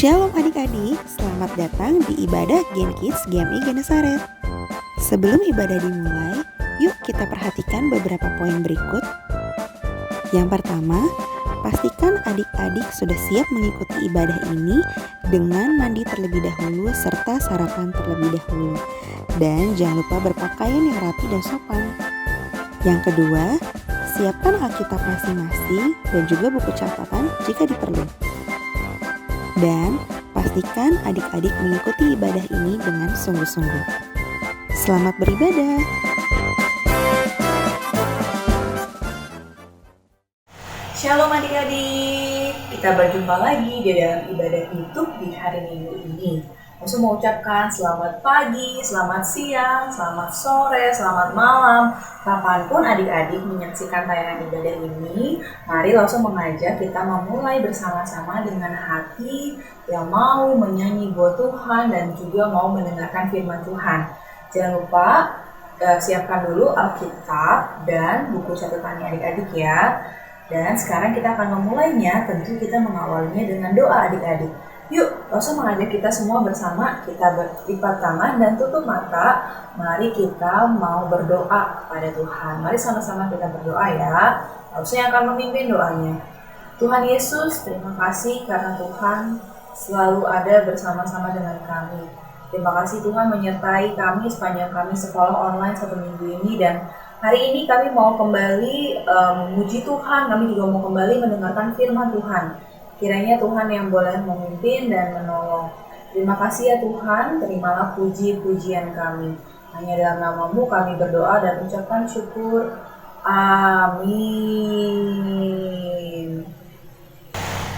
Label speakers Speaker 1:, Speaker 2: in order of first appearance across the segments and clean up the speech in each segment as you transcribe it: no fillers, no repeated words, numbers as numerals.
Speaker 1: Shalom adik-adik, selamat datang di ibadah Gen Kids GMI Genesaret. Sebelum ibadah dimulai, yuk kita perhatikan beberapa poin berikut. Yang pertama, pastikan adik-adik sudah siap mengikuti ibadah ini dengan mandi terlebih dahulu serta sarapan terlebih dahulu. Dan jangan lupa berpakaian yang rapi dan sopan. Yang kedua, siapkan Alkitab masing-masing dan juga buku catatan jika diperlukan. Dan pastikan adik-adik mengikuti ibadah ini dengan sungguh-sungguh. Selamat beribadah.
Speaker 2: Shalom adik-adik, kita berjumpa lagi di dalam ibadah YouTube di hari Minggu ini. Langsung mau ucapkan selamat pagi, selamat siang, selamat sore, selamat malam. Kapanpun adik-adik menyaksikan tayangan ibadah ini, mari langsung mengajak kita memulai bersama-sama dengan hati yang mau menyanyi buat Tuhan dan juga mau mendengarkan firman Tuhan. Jangan lupa siapkan dulu Alkitab dan buku catatannya adik-adik ya. Dan sekarang kita akan memulainya, tentu kita mengawalinya dengan doa adik-adik. Yuk, langsung mengajak kita semua bersama, kita berlipat tangan dan tutup mata. Mari kita mau berdoa kepada Tuhan. Mari sama-sama kita berdoa ya. Langsung yang akan memimpin doanya. Tuhan Yesus, terima kasih karena Tuhan selalu ada bersama-sama dengan kami. Terima kasih Tuhan menyertai kami sepanjang kami sekolah online 1 minggu ini. Dan hari ini kami mau kembali memuji Tuhan, kami juga mau kembali mendengarkan firman Tuhan. Kiranya Tuhan yang boleh memimpin dan menolong. Terima kasih ya Tuhan, terimalah puji-pujian kami. Hanya dalam nama-Mu kami berdoa dan ucapkan syukur. Amin.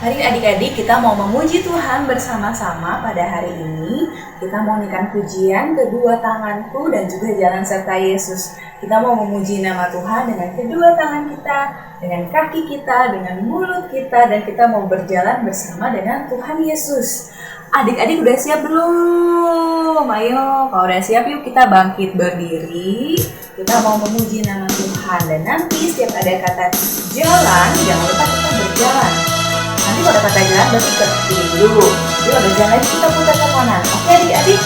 Speaker 2: Mari adik-adik kita mau memuji Tuhan bersama-sama pada hari ini. Kita mau nyanyikan pujian kedua tanganku dan juga jalan serta Yesus. Kita mau memuji nama Tuhan dengan kedua tangan kita, dengan kaki kita, dengan mulut kita, dan kita mau berjalan bersama dengan Tuhan Yesus. Adik-adik udah siap belum? Ayo, kalau udah siap yuk kita bangkit berdiri. Kita mau memuji nama Tuhan. Dan nanti setiap ada kata jalan, jangan lupa kita berjalan. Nanti kalau ada kata jalan berarti ke kiri dulu. Yuk ada jalan kita putar ke kanan. Oke adik-adik?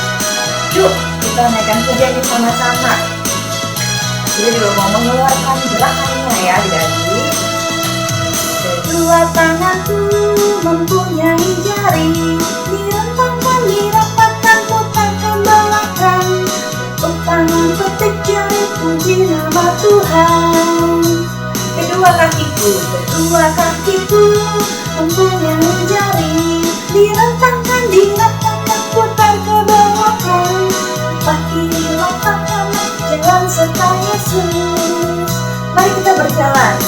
Speaker 2: Yuk kita naikkan pujian sama-sama. Kita juga mau mengeluarkan gerakannya ya adik-adik. Kedua tanganku mempunyai jari, direntangkan, dirapatkan, putar ke belakang. Tangan petik jari, puji nama Tuhan. Kedua kakiku mempunyai jari, direntangkan, dirapatkan, putar ke belakang. Kaki lapang kanan, jalan serta Yesus. Mari kita berjalan.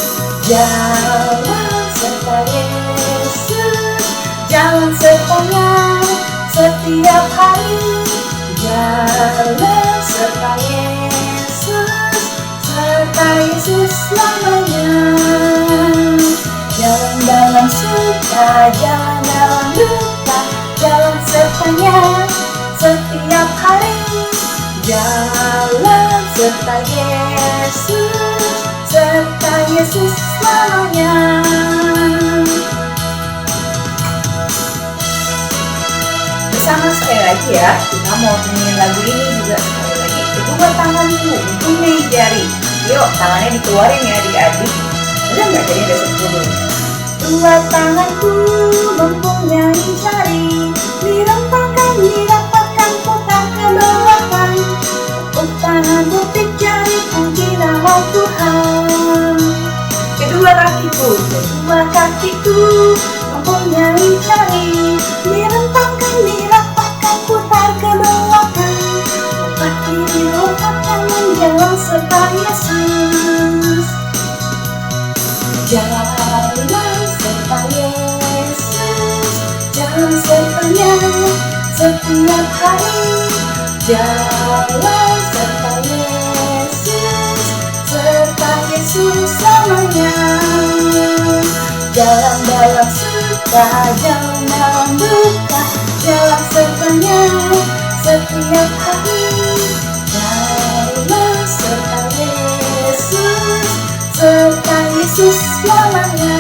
Speaker 2: Jalan serta Yesus, jalan sertanya setiap hari. Jalan serta Yesus, serta Yesus selamanya. Jalan dalam suka, jalan dalam duka, jalan sertanya setiap hari. Jalan serta Yesus, serta Yesus selamanya. Bersama sekali lagi ya, kita mau nyanyiin lagu ini juga sekali lagi. Kedua tanganku mempunyai jari. Yuk, tangannya dikeluarin ya adik-adik. Udah nggak, jadi ada 10. Dua tanganku mempunyai jari, direntangkan, dirapatkan, putar ke belakang. Tangan butik jari, puji nama Tuhan. Kedua kakiku mempunyai jari, direntangkan, dirapatkan, putar ke belakang. Empat kiri, empat kanan, jalan serta Yesus. Jalan serta Yesus, jalan sertanya setiap hari. Jalan serta Yesus, serta Yesus selamanya. Jalan dalam suka, jalan dalam duka, jalan sertanya setiap hari. Jalan serta Yesus, serta Yesus selamanya.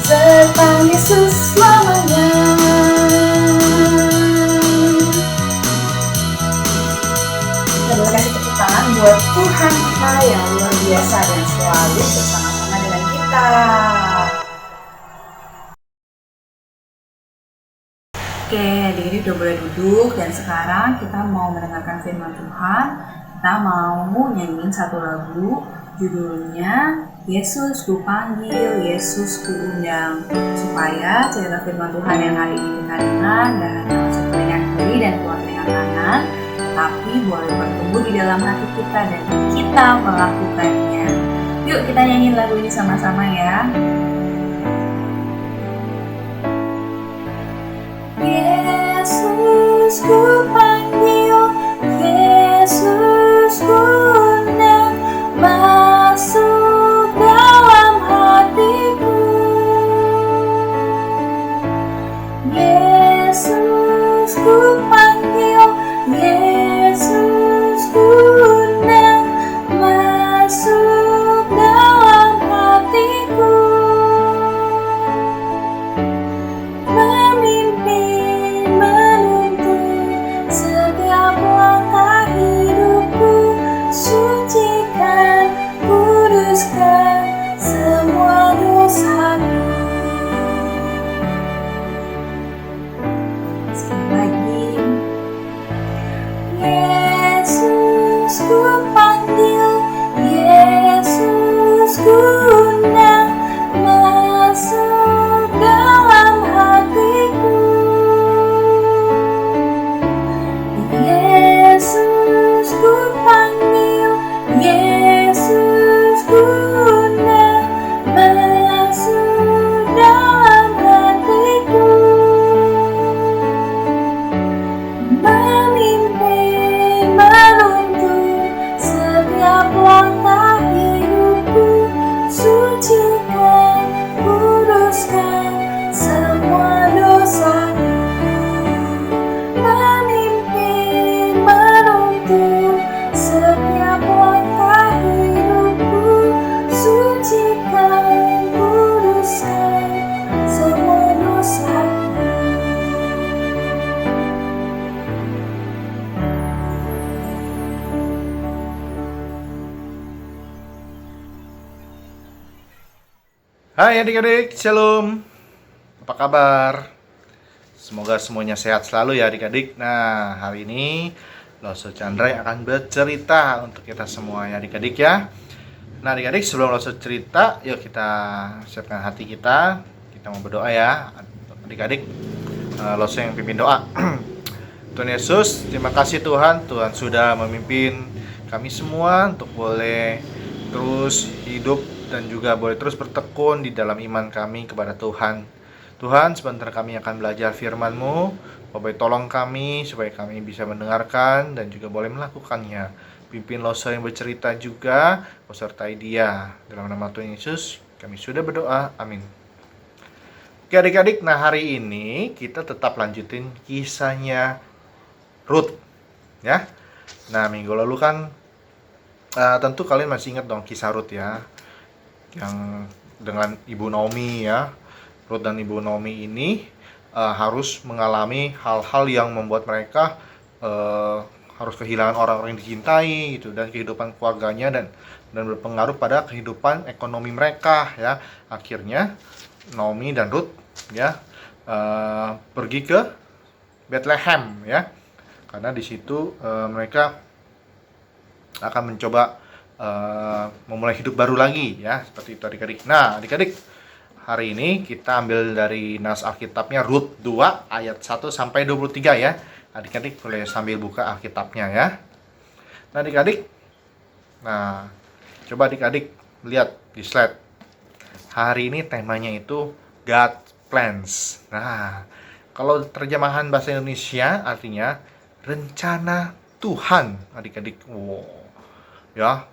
Speaker 2: Serta Yesus selamanya. buat Tuhan kita yang luar biasa dan selalu bersama-sama dengan kita. Oke, adik-adik udah boleh duduk dan sekarang kita mau mendengarkan firman Tuhan. Kita mau nyanyiin satu lagu, judulnya Yesus ku panggil, Yesus ku undang, supaya cerita firman Tuhan yang hari ini kita dengar dan masuk telinga kiri dan keluar telinga kanan, tapi boleh bertumbuh di dalam hati kita dan kita melakukannya. Yuk kita nyanyiin lagu ini sama-sama ya. Yesus ku panggil, Yesus ku undang, masuk dalam hatiku. Yesus ku panggil, Yesus ku undang, masuk dalam hatiku. Memimpin, menuntun setiap langkah hidupku, sucikan, kuduskan semua dosaku. Sekali lagi. Yesus ku panggil, Yesus ku undang, masuk dalam hatiku. Yesus ku panggil, Yesus ku undang, masuk dalam hatiku. Memimpin, menuntun setiap langkah hidupku, sucikan, kuduskan semua dosaku. Memimpin, menuntun setiap langkah hidupku, sucikan, kuduskan semua dosaku.
Speaker 3: Hai adik-adik, shalom. Apa kabar? Semoga semuanya sehat selalu ya adik-adik. Nah, hari ini Loso Chandra akan bercerita untuk kita semua ya adik-adik ya. Nah adik-adik, sebelum Loso cerita, yuk kita siapkan hati kita. Kita mau berdoa ya adik-adik. Loso yang pimpin doa. Tuhan Yesus, terima kasih Tuhan. Tuhan sudah memimpin kami semua untuk boleh terus hidup dan juga boleh terus bertekun di dalam iman kami kepada Tuhan. Tuhan, sebentar kami akan belajar firman-Mu. Bapak tolong kami supaya kami bisa mendengarkan dan juga boleh melakukannya. Pimpin Loso yang bercerita juga, sertai dia. Dalam nama Tuhan Yesus, kami sudah berdoa. Amin. Oke adik-adik, nah hari ini kita tetap lanjutin kisahnya Ruth. Ya. Nah minggu lalu kan tentu kalian masih ingat dong kisah Ruth ya, yang dengan Ibu Naomi ya. Ruth dan Ibu Naomi ini harus mengalami hal-hal yang membuat mereka harus kehilangan orang-orang yang dicintai gitu, dan kehidupan keluarganya dan berpengaruh pada kehidupan ekonomi mereka ya. Akhirnya Naomi dan Ruth ya pergi ke Bethlehem ya, karena di situ mereka akan mencoba memulai hidup baru lagi ya, seperti itu adik-adik. Nah adik-adik, hari ini kita ambil dari nas Alkitabnya Rut 2 ayat 1 sampai 23 ya. Adik-adik boleh sambil buka Alkitabnya ya. Nah adik-adik, nah coba adik-adik lihat di slide. Hari ini temanya itu God Plans. Nah kalau terjemahan bahasa Indonesia artinya rencana Tuhan adik-adik. Wow ya.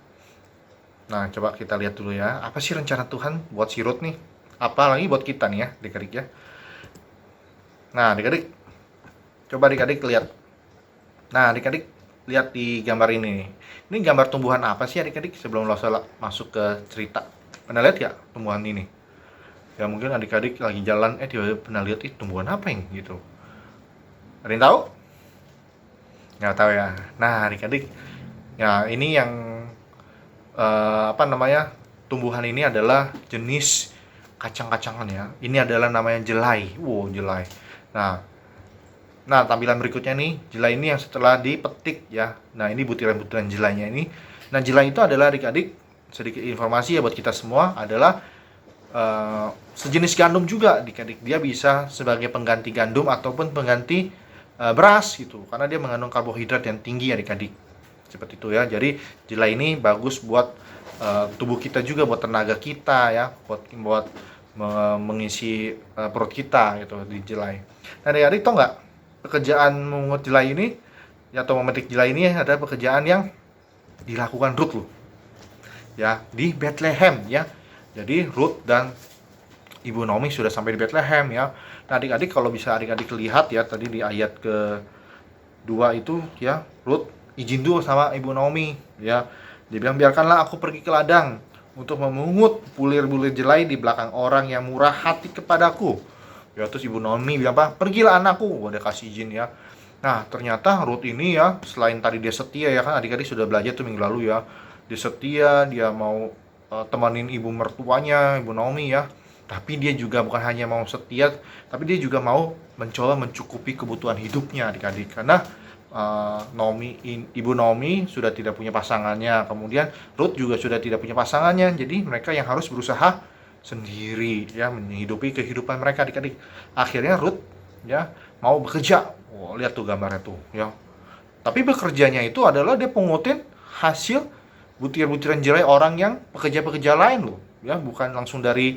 Speaker 3: Nah coba kita lihat dulu ya, apa sih rencana Tuhan buat si Ruth nih, apalagi buat kita nih ya adik-adik ya. Nah adik-adik, coba adik-adik lihat. Nah adik-adik lihat di gambar ini nih. Ini gambar tumbuhan apa sih adik-adik sebelum lo masuk ke cerita? Pernah lihat ya tumbuhan ini? Ya mungkin adik-adik lagi jalan tiba-tiba pernah lihat tumbuhan apa ini gitu. Ada yang tahu? Nggak tahu ya. Nah adik-adik, ya ini yang apa namanya, tumbuhan ini adalah jenis kacang-kacangan ya. Ini adalah namanya jelai. Wow, jelai. Nah, tampilan berikutnya nih, jelai ini yang setelah dipetik ya. Nah, ini butiran-butiran jelainya ini. Nah, jelai itu adalah adik-adik, sedikit informasi ya buat kita semua, adalah sejenis gandum juga adik-adik. Dia bisa sebagai pengganti gandum ataupun pengganti beras gitu, karena dia mengandung karbohidrat yang tinggi adik-adik. Seperti itu ya. Jadi jelai ini bagus buat tubuh kita juga, buat tenaga kita ya, buat mengisi perut kita gitu di jelai. Nah, adik-adik tau nggak, pekerjaan memungut jelai ini atau memetik jelai ini adalah pekerjaan yang dilakukan Ruth loh ya, di Bethlehem ya. Jadi Ruth dan Ibu Naomi sudah sampai di Bethlehem ya. Nah, adik-adik kalau bisa adik-adik lihat ya, tadi di ayat kedua itu ya, Ruth izin dulu sama Ibu Naomi ya. Dia bilang, biarkanlah aku pergi ke ladang untuk memungut bulir-bulir jelai di belakang orang yang murah hati kepadaku. Ya, terus Ibu Naomi bilang apa? Pergilah anakku. Dia kasih izin ya. Nah, ternyata Ruth ini ya, selain tadi dia setia ya, kan adik-adik sudah belajar tuh minggu lalu ya. Dia setia, dia mau temanin ibu mertuanya, Ibu Naomi ya. Tapi dia juga bukan hanya mau setia, tapi dia juga mau mencoba mencukupi kebutuhan hidupnya adik-adik. Karena Ibu Naomi sudah tidak punya pasangannya. Kemudian Ruth juga sudah tidak punya pasangannya. Jadi mereka yang harus berusaha sendiri ya, menghidupi kehidupan mereka adik-adik. Akhirnya Ruth ya mau bekerja. Oh, lihat tuh gambarnya tuh ya. Tapi bekerjanya itu adalah dia pungutin hasil butir-butiran jelai orang yang pekerja-pekerja lain loh ya, bukan langsung dari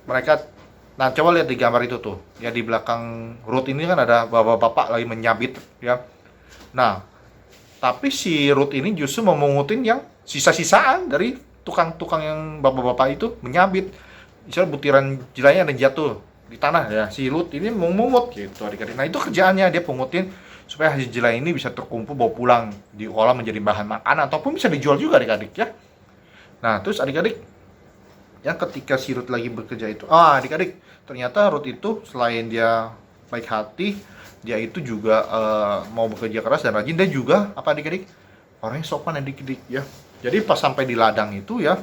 Speaker 3: mereka. Nah, coba lihat di gambar itu tuh ya, di belakang Ruth ini kan ada bapak-bapak lagi menyabit ya. Nah, tapi si Ruth ini justru memungutin yang sisa-sisaan dari tukang-tukang yang bapak-bapak itu menyabit. Misalnya butiran jelainya ada jatuh di tanah ya, si Ruth ini memungut gitu adik-adik. Nah, itu kerjaannya, dia pungutin supaya hasil jelai ini bisa terkumpul bawa pulang, diolah menjadi bahan makan ataupun bisa dijual juga adik-adik ya. Nah, terus adik-adik ya, ketika si Ruth lagi bekerja itu, adik-adik, ternyata Ruth itu selain dia baik hati, dia itu juga mau bekerja keras dan rajin. Dia juga apa adik-adik, orangnya sopan adik-adik ya. Jadi pas sampai di ladang itu ya,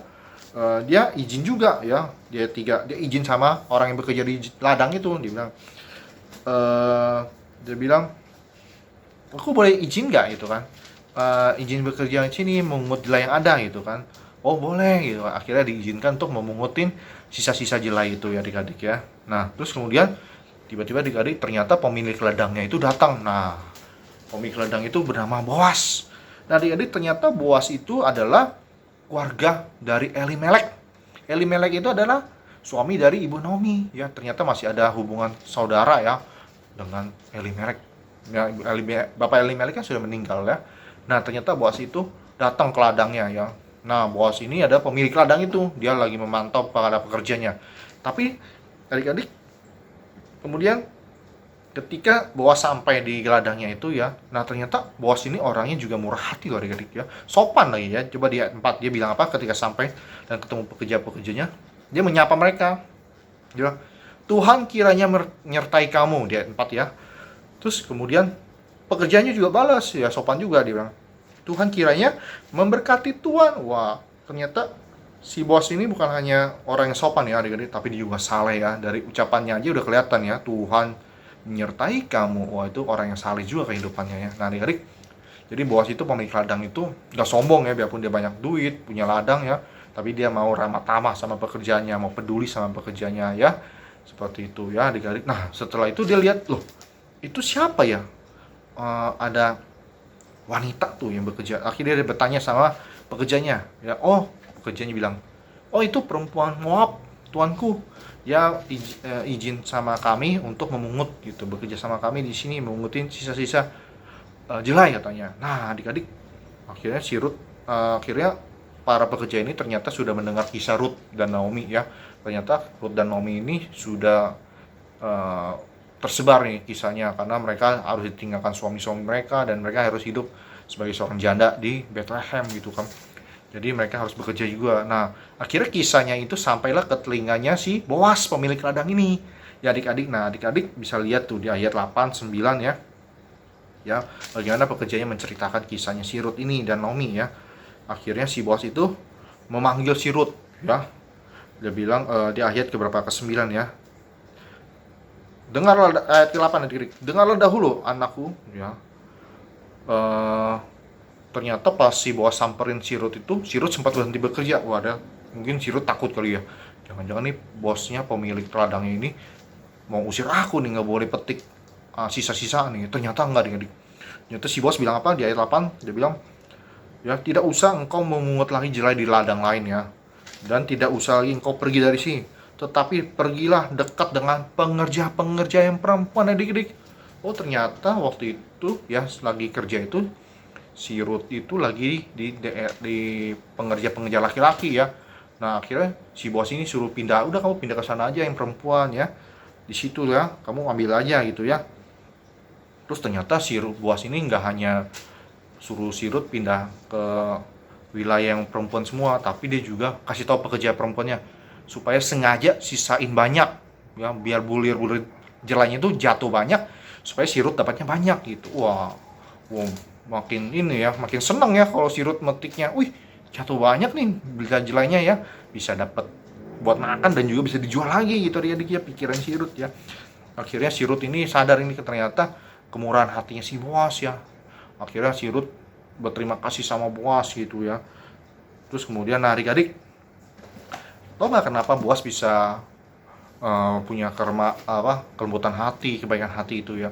Speaker 3: dia izin juga ya, dia izin sama orang yang bekerja di ladang itu. Dia bilang, aku boleh izin nggak gitu kan, izin bekerja di sini, memungut jelai yang ada gitu kan. Oh boleh gitu. Akhirnya diizinkan untuk memungutin sisa-sisa jelai itu ya adik-adik ya. Nah, terus kemudian tiba-tiba adik-adik, ternyata pemilik ladangnya itu datang. Nah, pemilik ladang itu bernama Boas. Nah, adik-adik, ternyata Boas itu adalah keluarga dari Elimelek. Elimelek itu adalah suami dari Ibu Naomi ya. Ternyata masih ada hubungan saudara ya dengan Elimelek. Ya, Bapak Elimelek kan sudah meninggal ya. Nah, ternyata Boas itu datang ke ladangnya ya. Nah, Boas ini ada pemilik ladang itu, dia lagi memantau para pekerjanya. Tapi adik-adik, kemudian ketika Boas sampai di ladangnya itu ya, nah ternyata Boas ini orangnya juga murah hati loh adik-adik ya, sopan lagi ya. Coba di ayat 4 dia bilang apa ketika sampai dan ketemu pekerja-pekerjanya, dia menyapa mereka. Dia bilang, Tuhan kiranya menyertai kamu, di ayat 4 ya. Terus kemudian pekerjanya juga balas ya, sopan juga, dia bilang, Tuhan kiranya memberkati Tuhan. Wah, ternyata si Boas ini bukan hanya orang yang sopan ya adik-adik, tapi dia juga saleh ya. Dari ucapannya aja udah kelihatan ya, Tuhan menyertai kamu. Wah, itu orang yang saleh juga kehidupannya ya. Nah adik-adik, jadi Boas itu pemilik ladang itu gak sombong ya, biarpun dia banyak duit, punya ladang ya, tapi dia mau ramah tamah sama pekerjaannya, mau peduli sama pekerjaannya ya. Seperti itu ya adik-adik. Nah, setelah itu dia lihat, loh, itu siapa ya? Ada wanita tuh yang bekerja. Akhirnya dia bertanya sama pekerjanya ya. Oh, pekerjanya bilang, oh itu perempuan Moab, tuanku ya, izin sama kami untuk memungut gitu, bekerja sama kami di sini memungutin sisa-sisa jelai katanya. Nah adik-adik, akhirnya si Ruth, akhirnya para pekerja ini ternyata sudah mendengar kisah Ruth dan Naomi ya. Ternyata Ruth dan Naomi ini sudah tersebar nih kisahnya, karena mereka harus ditinggalkan suami-suami mereka dan mereka harus hidup sebagai seorang janda di Bethlehem gitu kan. Jadi mereka harus bekerja juga. Nah, akhirnya kisahnya itu sampailah ke telinganya si Boas, pemilik ladang ini. Ya adik-adik, nah adik-adik bisa lihat tuh di ayat 8, 9 ya. Ya, bagaimana pekerjanya menceritakan kisahnya si Ruth ini dan Naomi ya. akhirnya si Boas itu memanggil si Rut, ya. Dia bilang di ayat keberapa, ke-9 ya. Dengarlah, ayat ke-8 adik-adik. Dengarlah dahulu anakku, ya. Ternyata pas si Boas samperin si Rut itu, si Rut sempat berhenti bekerja. Wadah, mungkin si Rut takut kali ya. Jangan-jangan nih bosnya, pemilik ladangnya ini mau usir aku nih, nggak boleh petik sisa-sisa nih. Ternyata enggak, adik-adik. Ternyata si Boas bilang apa di ayat 8? Dia bilang, ya, tidak usah engkau memungut lagi jelai di ladang lain ya. Dan tidak usah lagi engkau pergi dari sini. Tetapi pergilah dekat dengan pengerja-pengerja yang perempuan, adik-adik. Oh, ternyata waktu itu ya, lagi kerja itu si Ruth itu lagi di pengerja-pengerja laki-laki ya. Nah, akhirnya si Boas ini suruh pindah, udah kamu pindah ke sana aja yang perempuan ya. Di situ ya, kamu ambil aja gitu ya. Terus ternyata si Boas ini nggak hanya suruh si Ruth pindah ke wilayah yang perempuan semua, tapi dia juga kasih tahu pekerja perempuannya supaya sengaja sisain banyak ya, biar bulir-bulir jelainya itu jatuh banyak supaya si Ruth dapatnya banyak gitu. Wah, makin ini ya, makin seneng ya kalau si Ruth metiknya. Wih, jatuh banyak nih jelainya ya, bisa dapat buat makan dan juga bisa dijual lagi gitu dia pikiran si Ruth ya. Akhirnya si Ruth ini sadar ini ternyata kemurahan hatinya si Boas ya. Akhirnya si Ruth berterima kasih sama Boas gitu ya. Terus kemudian adik-adik, tau gak kenapa Boas bisa punya kelembutan hati, kebaikan hati itu ya?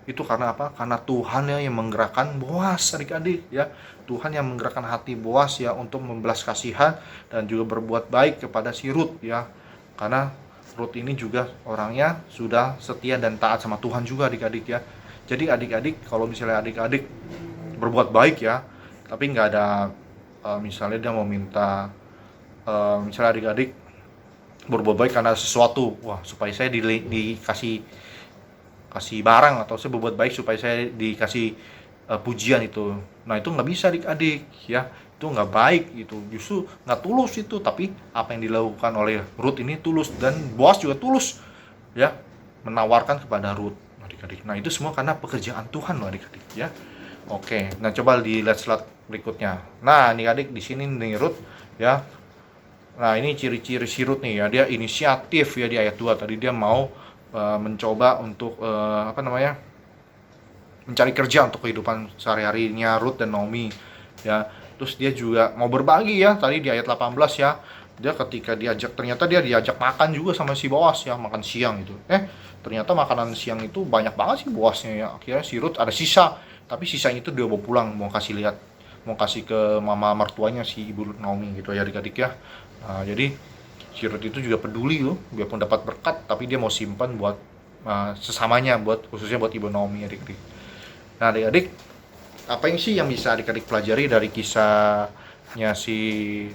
Speaker 3: Itu karena apa? Karena Tuhan ya yang menggerakkan Boas, adik-adik ya. Tuhan yang menggerakkan hati Boas ya untuk membelas kasihan dan juga berbuat baik kepada si Ruth ya. Karena Ruth ini juga orangnya sudah setia dan taat sama Tuhan juga, adik-adik ya. Jadi adik-adik, kalau misalnya adik-adik berbuat baik ya, tapi nggak ada misalnya dia mau minta, misalnya adik-adik berbuat baik karena sesuatu, wah supaya saya dikasih barang, atau saya berbuat baik supaya saya dikasih pujian itu. Nah itu nggak bisa adik-adik ya, itu nggak baik, itu justru nggak tulus itu. Tapi apa yang dilakukan oleh Ruth ini tulus, dan Boas juga tulus ya menawarkan kepada Ruth, adik-adik. Nah itu semua karena pekerjaan Tuhan loh, adik-adik ya. Oke, nah coba dilihat slide berikutnya. Nah adik-adik di sini nih Ruth ya. Nah ini ciri-ciri si Ruth nih ya, dia inisiatif ya di ayat 2 tadi. Dia mau mencoba untuk mencari kerja untuk kehidupan sehari-harinya Ruth dan Naomi ya. Terus dia juga mau berbagi ya, tadi di ayat 18 ya. Dia ketika ternyata dia diajak makan juga sama si Boas ya, makan siang itu. Ternyata makanan siang itu banyak banget sih Boasnya ya. Akhirnya si Ruth ada sisa, tapi sisanya itu dia bawa pulang, mau kasih ke mama mertuanya si ibu Naomi gitu ya, adik-adik ya. Nah, jadi si Ruth itu juga peduli loh, biarpun dapat berkat, tapi dia mau simpan buat sesamanya, khususnya buat ibu Naomi, adik-adik. Nah adik-adik, apa yang sih yang bisa adik-adik pelajari dari kisahnya si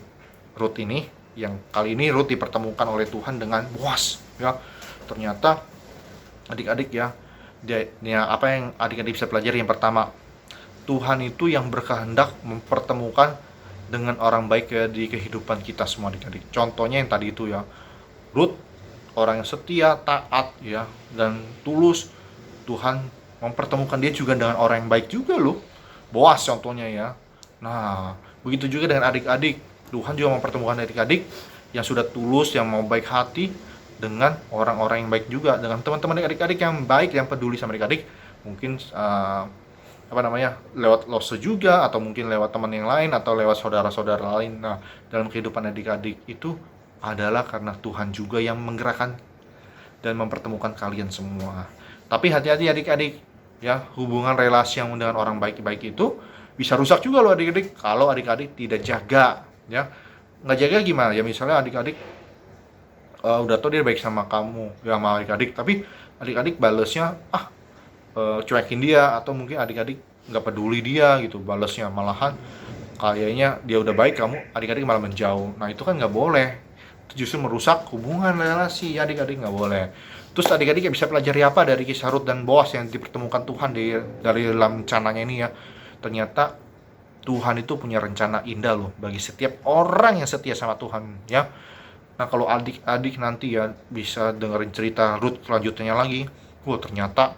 Speaker 3: Ruth ini? Yang kali ini Ruth dipertemukan oleh Tuhan dengan Boas ya. Ternyata adik-adik ya, apa yang adik-adik bisa pelajari? Yang pertama, Tuhan itu yang berkehendak mempertemukan dengan orang baik ya di kehidupan kita semua, adik-adik. Contohnya yang tadi itu ya, Ruth orang yang setia, taat ya, dan tulus. Tuhan mempertemukan dia juga dengan orang yang baik juga loh. Boas contohnya ya. Nah, begitu juga dengan adik-adik. Tuhan juga mempertemukan adik-adik yang sudah tulus, yang mau baik hati dengan orang-orang yang baik juga, dengan teman-teman adik-adik yang baik, yang peduli sama adik-adik. Mungkin lewat Lose juga, atau mungkin lewat teman yang lain, atau lewat saudara-saudara lain. Nah, dalam kehidupan adik-adik itu adalah karena Tuhan juga yang menggerakkan dan mempertemukan kalian semua. Tapi hati-hati adik-adik ya, hubungan relasi yang dengan orang baik-baik itu bisa rusak juga loh, adik-adik, kalau adik-adik tidak jaga ya. Nggak jaga gimana ya? Misalnya adik-adik udah tau dia baik sama kamu ya, sama adik-adik, tapi adik-adik balesnya cuekin dia, atau mungkin adik-adik nggak peduli dia gitu balesnya, malahan kayaknya dia udah baik, kamu adik-adik malah menjauh. Nah itu kan nggak boleh, itu justru merusak hubungan relasi ya, adik-adik nggak boleh. Terus adik-adik bisa pelajari apa dari kisah Ruth dan Boas yang dipertemukan Tuhan dari dalam rencananya ini ya? Ternyata Tuhan itu punya rencana indah loh bagi setiap orang yang setia sama Tuhan ya. Nah kalau adik-adik nanti ya bisa dengerin cerita Ruth selanjutnya lagi, ternyata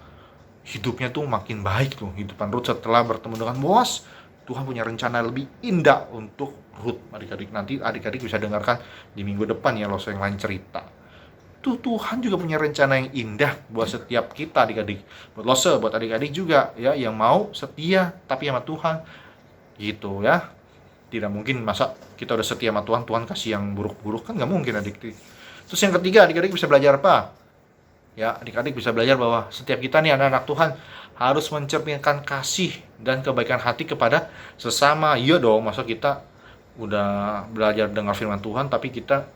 Speaker 3: hidupnya tuh makin baik loh, hidupan Ruth setelah bertemu dengan Boas. Tuhan punya rencana lebih indah untuk Ruth. Adik-adik, nanti adik-adik bisa dengarkan di minggu depan ya Loso yang lain cerita. Tuh Tuhan juga punya rencana yang indah buat setiap kita adik-adik. Buat Loso, buat adik-adik juga ya yang mau setia tapi sama Tuhan. Gitu ya. Tidak mungkin masa kita udah setia sama Tuhan, Tuhan kasih yang buruk-buruk, kan nggak mungkin adik-adik. Terus yang ketiga, adik-adik bisa belajar apa? Ya, adik-adik bisa belajar bahwa setiap kita nih anak-anak Tuhan harus mencerminkan kasih dan kebaikan hati kepada sesama. Iya dong, masa kita udah belajar dengar firman Tuhan tapi kita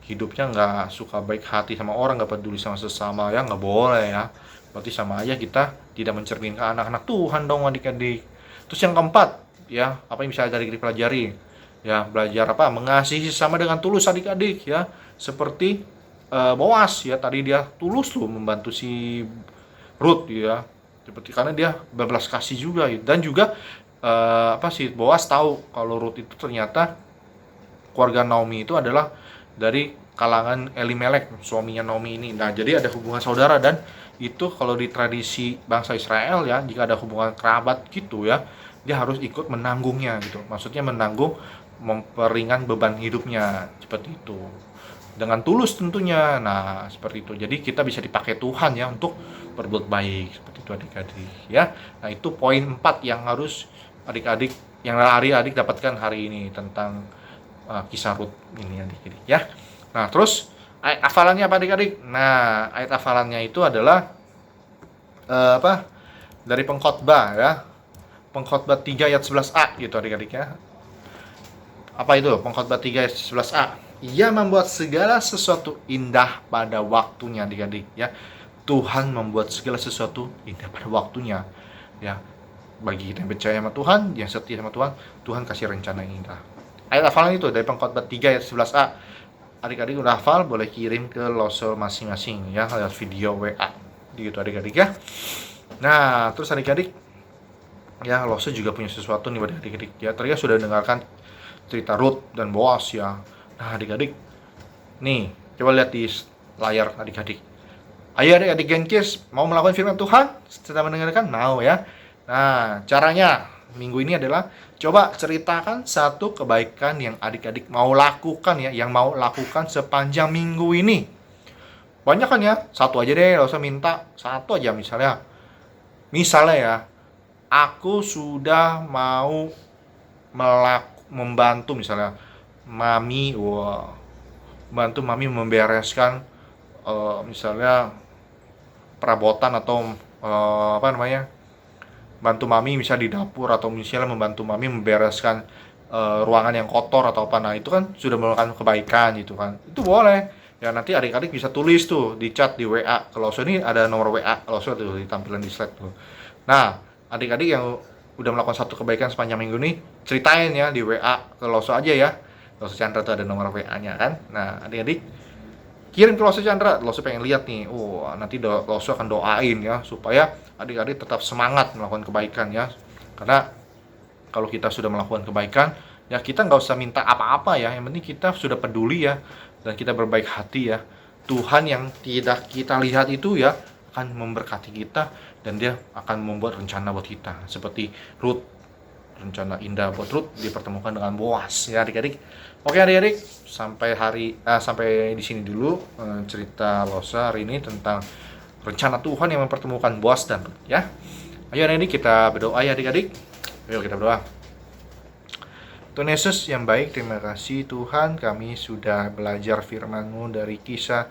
Speaker 3: hidupnya nggak suka baik hati sama orang, nggak peduli sama sesama, ya nggak boleh ya. Berarti sama aja kita tidak mencerminkan anak-anak Tuhan dong adik-adik. Terus yang keempat, ya apa yang bisa adik-adik pelajari? Ya belajar apa? Mengasihi sesama dengan tulus adik-adik ya. Seperti Boas ya, tadi dia tulus loh membantu si Ruth ya, seperti karena dia berbelas kasih juga ya. Dan juga si Boas tahu kalau Ruth itu ternyata keluarga Naomi itu adalah dari kalangan Elimelek, suaminya Naomi ini. Nah jadi ada hubungan saudara, dan itu kalau di tradisi bangsa Israel ya, jika ada hubungan kerabat gitu ya, dia harus ikut menanggungnya gitu, maksudnya menanggung, memperingan beban hidupnya seperti itu. Dengan tulus tentunya. Nah, seperti itu. Jadi kita bisa dipakai Tuhan ya untuk berbuat baik seperti itu adik-adik ya. Nah, itu poin 4 yang harus adik-adik yang adik dapatkan hari ini tentang kisah Ruth ini adik-adik ya. Nah, terus ayat hafalannya apa adik-adik? Nah, ayat hafalannya itu adalah dari Pengkhotbah ya. Pengkhotbah 3 ayat 11a gitu adik-adik ya. Apa itu? Pengkhotbah 3 ayat 11a. Ia membuat segala sesuatu indah pada waktunya adik-adik ya. Tuhan membuat segala sesuatu indah pada waktunya ya. Bagi kita yang percaya sama Tuhan, yang setia sama Tuhan, Tuhan kasih rencana yang indah. Ayat hafalan itu dari Pengkhotbah 3 ayat 11a. Adik-adik udah hafal, boleh kirim ke Loso masing-masing ya, lewat video WA gitu adik-adik ya. Nah, terus adik-adik ya, Loso juga punya sesuatu nih buat adik-adik ya. Tadi sudah dengarkan cerita Ruth dan Boas ya. Nah adik-adik, nih coba lihat di layar adik-adik. Ayo adik-adik Genkis, mau melakukan firman Tuhan setelah mendengarkan? Mau ya. Nah caranya minggu ini adalah coba ceritakan satu kebaikan yang adik-adik mau lakukan ya, yang mau lakukan sepanjang minggu ini. Banyak kan ya, satu aja deh, gak usah minta, satu aja misalnya. Misalnya ya, aku sudah mau membantu misalnya Mami, bantu Mami membereskan misalnya perabotan atau bantu Mami misalnya di dapur, atau misalnya membantu Mami membereskan ruangan yang kotor atau apa. Nah itu kan sudah melakukan kebaikan gitu kan, itu boleh ya. Nanti adik-adik bisa tulis tuh di chat di WA. Kalau ini ada nomor WA kalau tuh ditampilan di slide tuh. Nah adik-adik yang udah melakukan satu kebaikan sepanjang minggu nih, ceritain ya di WA ke Loso aja ya. Loso Chandra tuh ada nomor WA-nya kan. Nah adik-adik kirim ke Loso Chandra, Loso pengen lihat nih. Nanti Loso akan doain ya supaya adik-adik tetap semangat melakukan kebaikan ya. Karena kalau kita sudah melakukan kebaikan ya, kita nggak usah minta apa-apa ya, yang penting kita sudah peduli ya, dan kita berbaik hati ya. Tuhan yang tidak kita lihat itu ya akan memberkati kita, dan dia akan membuat rencana buat kita. Seperti Ruth, rencana indah buat Ruth dipertemukan dengan Boas ya adik-adik. Oke adik-adik, sampai di sini dulu cerita Losa hari ini tentang rencana Tuhan yang mempertemukan Boas dan Ruth ya. Ayo adik-adik kita berdoa ya adik-adik. Ayo kita berdoa. Tuhan Yesus yang baik, terima kasih Tuhan, kami sudah belajar firman-Mu dari kisah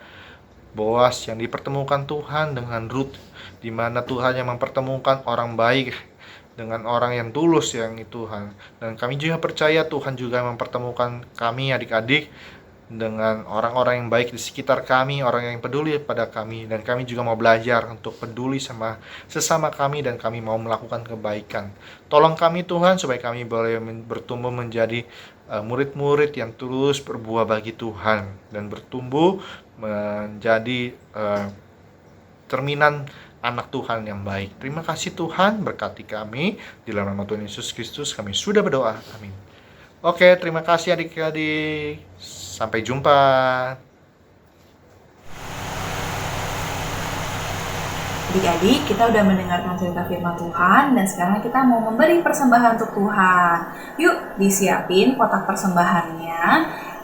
Speaker 3: Boas yang dipertemukan Tuhan dengan Ruth, di mana Tuhan yang mempertemukan orang baik dengan orang yang tulus yang Tuhan. Dan kami juga percaya Tuhan juga mempertemukan kami adik-adik dengan orang-orang yang baik di sekitar kami, orang yang peduli pada kami. Dan kami juga mau belajar untuk peduli sama sesama kami, dan kami mau melakukan kebaikan. Tolong kami Tuhan supaya kami boleh bertumbuh menjadi murid-murid yang terus berbuah bagi Tuhan, dan bertumbuh menjadi cerminan anak Tuhan yang baik. Terima kasih Tuhan, berkati kami. Di dalam nama Tuhan Yesus Kristus kami sudah berdoa. Amin. Oke, terima kasih adik-adik. Sampai jumpa.
Speaker 2: Adik-adik, kita udah mendengarkan cerita firman Tuhan dan sekarang kita mau memberi persembahan untuk Tuhan. Yuk, disiapin kotak persembahannya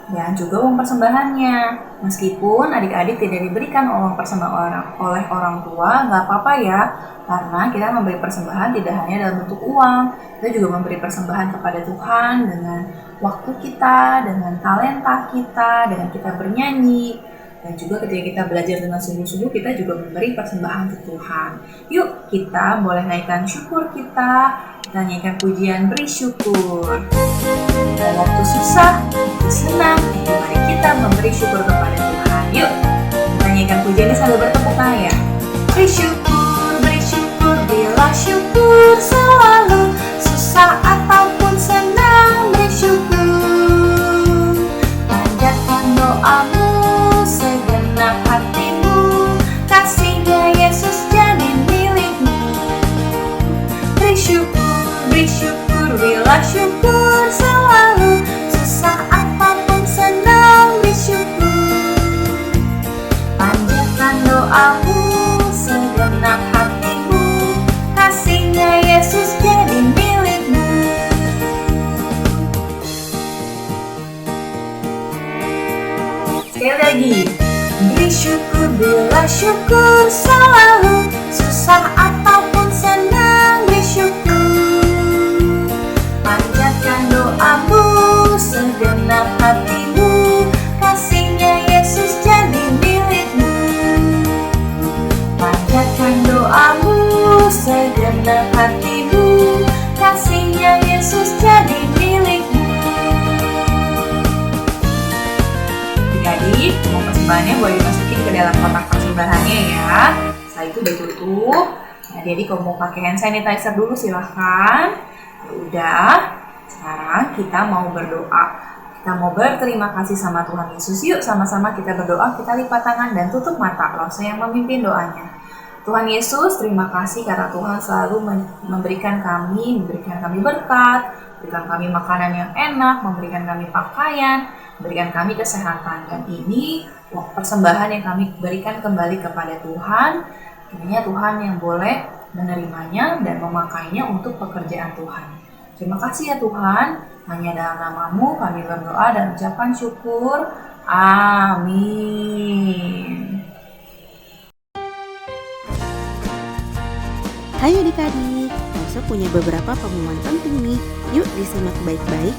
Speaker 2: dan juga uang persembahannya. Meskipun adik-adik tidak diberikan uang persembahan oleh orang tua, nggak apa-apa ya. Karena kita memberi persembahan tidak hanya dalam bentuk uang, kita juga memberi persembahan kepada Tuhan dengan waktu kita, dengan talenta kita, dengan kita bernyanyi. Dan juga ketika kita belajar dengan sungguh-sungguh, kita juga memberi persembahan ke Tuhan. Yuk, kita boleh naikkan syukur kita nyanyikan pujian beri syukur. Mau waktu susah, waktu senang, mari kita memberi syukur kepada Tuhan. Yuk, kita nyanyikan pujian ini sambil bertepuk tangan ya. Beri syukur, berilah syukur selalu, susah ataupun senang, beri syukur. Panjatkan doamu, segenap hatimu, kasihnya Yesus jadi milikmu. Beri syukur, berilah syukur selalu, susah apapun senang, beri syukur. Panjatkan doamu, segenap hatimu, kasihnya Yesus jadi milikmu. Sekali lagi, beri syukur, berilah syukur selalu, susah ataupun senang, beri syukur. Panjatkan doamu, segenap hatimu, kasihnya Yesus jadi milikmu. Panjatkan doamu, segenap hatimu, kasihnya Yesus jadi milikmu. Adik-adik, mau persembahannya boleh dimasukin ke dalam kotak persembahannya ya. Setelah itu ditutup. Adik-adik kalau mau pakai hand sanitizer dulu silahkan. Ya udah, sekarang kita mau berdoa. Kita mau berterima kasih sama Tuhan Yesus. Yuk sama-sama kita berdoa, kita lipat tangan dan tutup mata. Lause yang memimpin doanya. Tuhan Yesus, terima kasih karena Tuhan selalu memberikan kami berkat, memberikan kami makanan yang enak, memberikan kami pakaian, memberikan kami kesehatan. Dan ini persembahan yang kami berikan kembali kepada Tuhan. Kiranya Tuhan yang boleh menerimanya dan memakainya untuk pekerjaan Tuhan. Terima kasih ya Tuhan, hanya dalam nama-Mu kami berdoa dan ucapkan syukur. Amin.
Speaker 1: Hai adik-adik, Lause punya beberapa pengumuman penting nih. Yuk disimak baik-baik.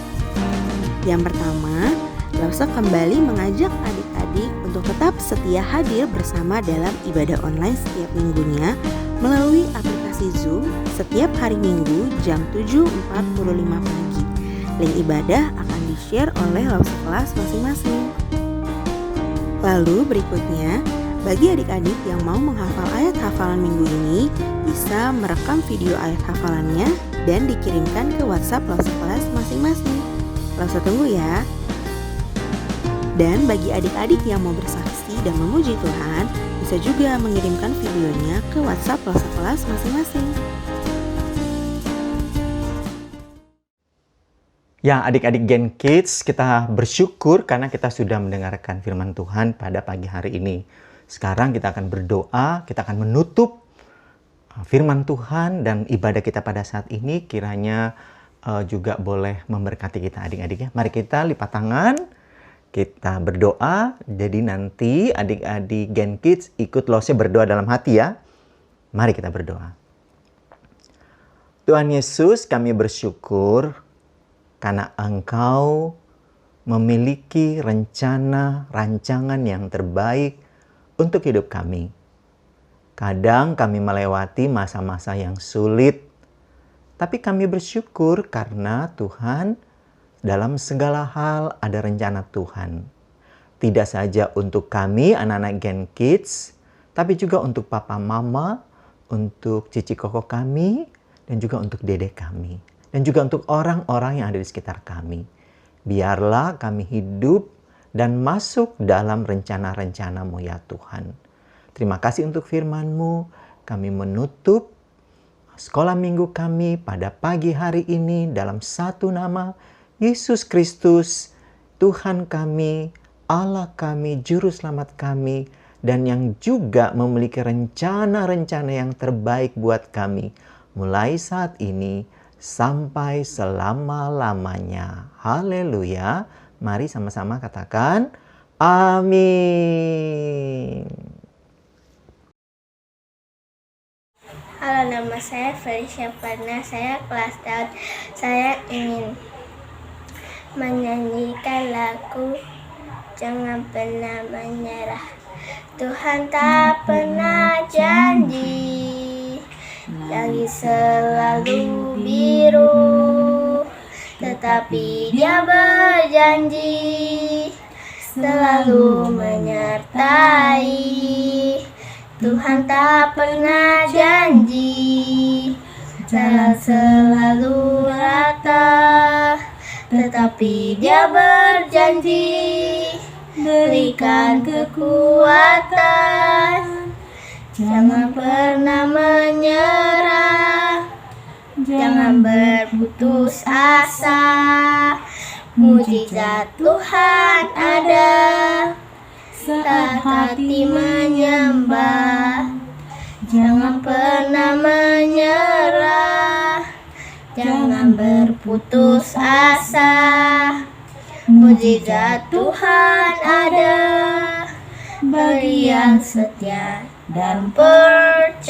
Speaker 1: Yang pertama, Lause kembali mengajak adik-adik untuk tetap setia hadir bersama dalam ibadah online setiap minggunya melalui aplikasi Zoom setiap hari Minggu jam 7.45 pagi. Link ibadah akan di-share oleh Lause kelas masing-masing. Lalu berikutnya, bagi adik-adik yang mau menghafal ayat hafalan minggu ini, bisa merekam video ayat hafalannya dan dikirimkan ke WhatsApp Lause kelas masing-masing. Lause tunggu ya. Dan bagi adik-adik yang mau bersaksi dan memuji Tuhan, bisa juga mengirimkan videonya ke WhatsApp Lause kelas masing-masing.
Speaker 4: Ya, adik-adik Gen Kids, kita bersyukur karena kita sudah mendengarkan firman Tuhan pada pagi hari ini. Sekarang kita akan berdoa, kita akan menutup firman Tuhan dan ibadah kita pada saat ini kiranya juga boleh memberkati kita adik-adik ya. Mari kita lipat tangan, kita berdoa. Jadi nanti adik-adik Gen Kids ikut Lause berdoa dalam hati ya. Mari kita berdoa. Tuhan Yesus, kami bersyukur karena Engkau memiliki rancangan yang terbaik untuk hidup kami. Kadang kami melewati masa-masa yang sulit, tapi kami bersyukur karena Tuhan dalam segala hal ada rencana Tuhan. Tidak saja untuk kami anak-anak Gen Kids, tapi juga untuk papa mama, untuk cici koko kami, dan juga untuk dede kami. Dan juga untuk orang-orang yang ada di sekitar kami. Biarlah kami hidup dan masuk dalam rencana-rencana-Mu ya Tuhan. Terima kasih untuk firman-Mu. Kami menutup sekolah minggu kami pada pagi hari ini dalam satu nama, Yesus Kristus, Tuhan kami, Allah kami, Juru Selamat kami, dan yang juga memiliki rencana-rencana yang terbaik buat kami, mulai saat ini sampai selama-lamanya. Haleluya. Mari sama-sama katakan amin.
Speaker 5: Halo, nama saya Felicia Fana, saya kelas Daud. Saya ingin menyanyikan lagu Jangan Pernah Menyerah. Tuhan tak pernah janji langit selalu biru, tetapi Dia berjanji selalu menyertai. Tuhan tak pernah janji jalan selalu rata, tetapi Dia berjanji berikan kekuatan. Jangan pernah menyerah, jangan berputus asa. Mujizat Tuhan ada saat hati menyembah. Jangan pernah menyerah, jangan berputus asa. Mujizat Tuhan ada bagi yang setia dan percaya.